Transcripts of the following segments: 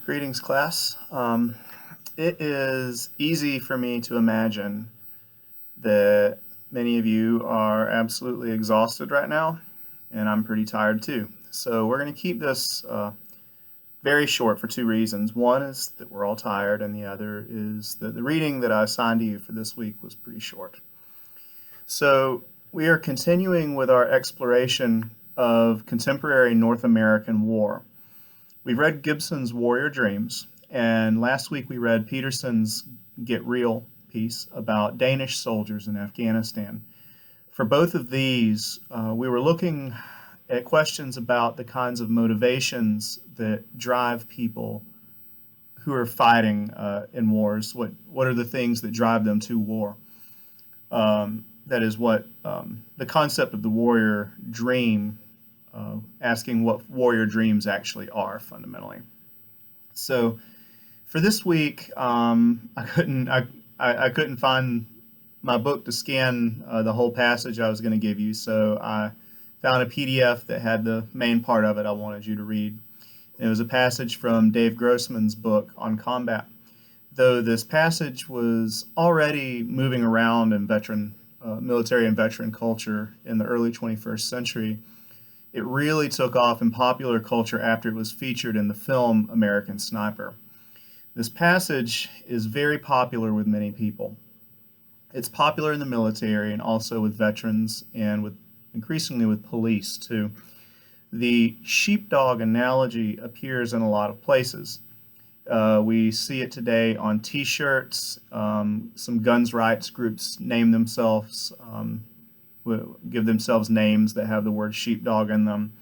Greetings, class. It is easy for me to imagine that many of you are absolutely exhausted right now, and I'm pretty tired too. So we're going to keep this very short for two reasons. One is that we're all tired, and the other is that the reading that I assigned to you for this week was pretty short. So we are continuing with our exploration of contemporary North American war. We read Gibson's Warrior Dreams, and last week we read Peterson's Get Real piece about Danish soldiers in Afghanistan. For both of these, we were looking at questions about the kinds of motivations that drive people who are fighting in wars. What are the things that drive them to war? That is what the concept of the warrior dream, asking what warrior dreams actually are fundamentally. So for this week, I couldn't find my book to scan the whole passage I was going to give you, so I found a PDF that had the main part of it I wanted you to read. It was a passage from Dave Grossman's book on combat. Though this passage was already moving around in military and veteran culture in the early 21st century, it really took off in popular culture after it was featured in the film American Sniper. This passage is very popular with many people. It's popular in the military and also with veterans and increasingly with police too. The sheepdog analogy appears in a lot of places. We see it today on T-shirts. Some guns rights groups name themselves, give themselves names that have the word sheepdog in them,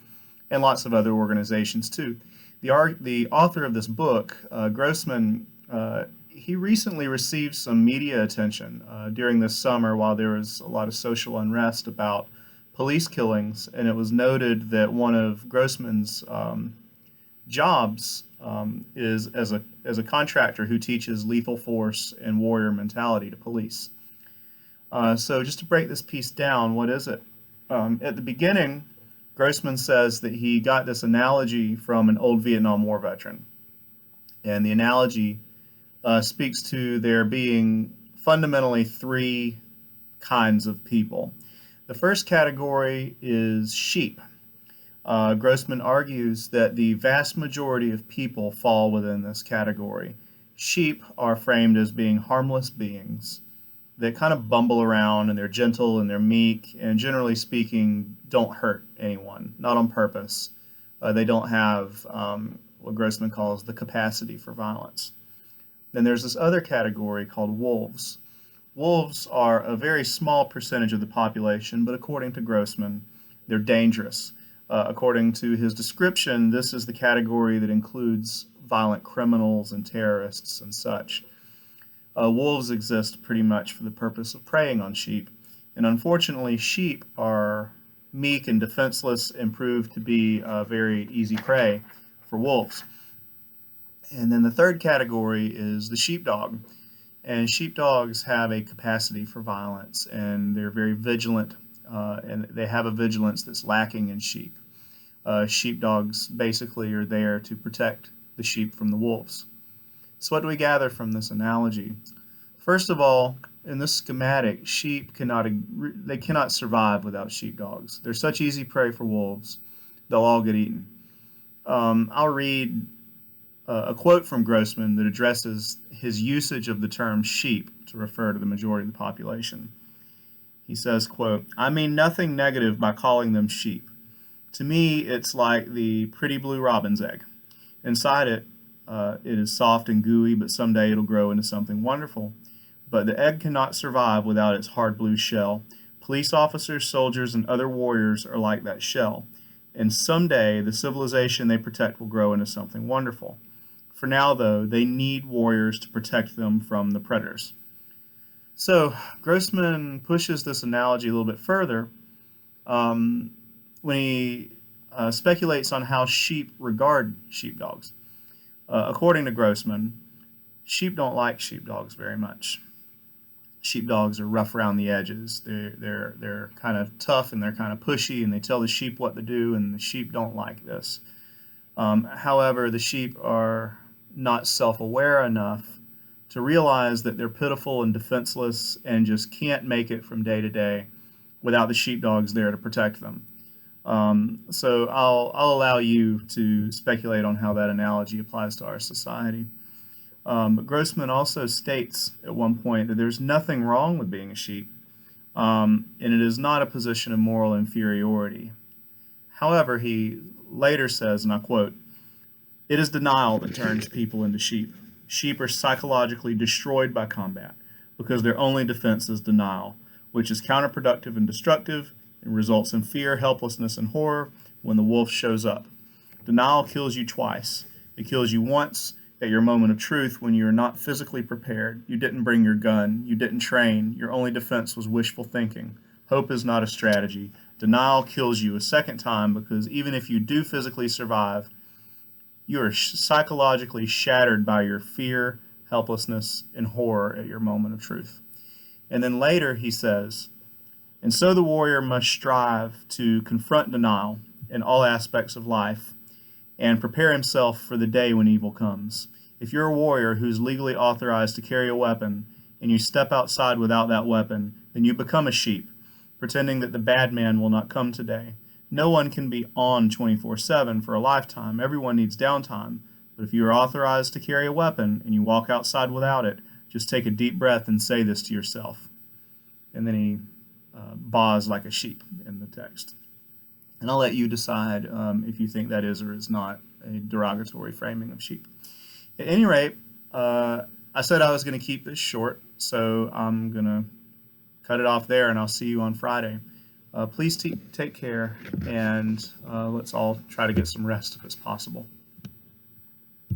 and lots of other organizations too. The author of this book, Grossman, he recently received some media attention during this summer while there was a lot of social unrest about police killings, and it was noted that one of Grossman's jobs is as a contractor who teaches lethal force and warrior mentality to police. So just to break this piece down, what is it? At the beginning, Grossman says that he got this analogy from an old Vietnam War veteran. And the analogy speaks to there being fundamentally three kinds of people. The first category is sheep. Grossman argues that the vast majority of people fall within this category. Sheep are framed as being harmless beings that kind of bumble around, and they're gentle and they're meek, and generally speaking, don't hurt anyone, not on purpose. They don't have what Grossman calls the capacity for violence. Then there's this other category called wolves. Wolves are a very small percentage of the population, but according to Grossman, they're dangerous. According to his description, this is the category that includes violent criminals and terrorists and such. Wolves exist pretty much for the purpose of preying on sheep, and unfortunately sheep are meek and defenseless and prove to be very easy prey for wolves. And then the third category is the sheepdog, and sheepdogs have a capacity for violence, and they're very vigilant, and they have a vigilance that's lacking in sheep. Sheepdogs basically are there to protect the sheep from the wolves. So what do we gather from this analogy? First of all, in this schematic, sheep cannot survive without sheepdogs. They're such easy prey for wolves, they'll all get eaten. I'll read a quote from Grossman that addresses his usage of the term sheep to refer to the majority of the population. He says, quote, "I mean nothing negative by calling them sheep. To me, it's like the pretty blue robin's egg. Inside it, it is soft and gooey, but someday it'll grow into something wonderful. But the egg cannot survive without its hard blue shell. Police officers, soldiers, and other warriors are like that shell. And someday, the civilization they protect will grow into something wonderful. For now, though, they need warriors to protect them from the predators." So Grossman pushes this analogy a little bit further when he speculates on how sheep regard sheepdogs. According to Grossman, sheep don't like sheepdogs very much. Sheepdogs are rough around the edges. They're kind of tough and they're kind of pushy, and they tell the sheep what to do, and the sheep don't like this. However, the sheep are not self-aware enough to realize that they're pitiful and defenseless and just can't make it from day to day without the sheepdogs there to protect them. So I'll allow you to speculate on how that analogy applies to our society. But Grossman also states at one point that there's nothing wrong with being a sheep, and it is not a position of moral inferiority. However, he later says, and I quote, "It is denial that turns people into sheep. Sheep are psychologically destroyed by combat because their only defense is denial, which is counterproductive and destructive and results in fear, helplessness, and horror when the wolf shows up. Denial kills you twice. It kills you once at your moment of truth when you are not physically prepared. You didn't bring your gun. You didn't train. Your only defense was wishful thinking. Hope is not a strategy. Denial kills you a second time because even if you do physically survive, you are psychologically shattered by your fear, helplessness, and horror at your moment of truth." And then later he says, "And so the warrior must strive to confront denial in all aspects of life and prepare himself for the day when evil comes. If you're a warrior who's legally authorized to carry a weapon and you step outside without that weapon, then you become a sheep, pretending that the bad man will not come today. No one can be on 24/7 for a lifetime. Everyone needs downtime. But if you are authorized to carry a weapon and you walk outside without it, just take a deep breath and say this to yourself." And then he baws like a sheep in the text. And I'll let you decide if you think that is or is not a derogatory framing of sheep. At any rate, I said I was going to keep this short, so I'm going to cut it off there, and I'll see you on Friday. Please take care, and let's all try to get some rest if it's possible.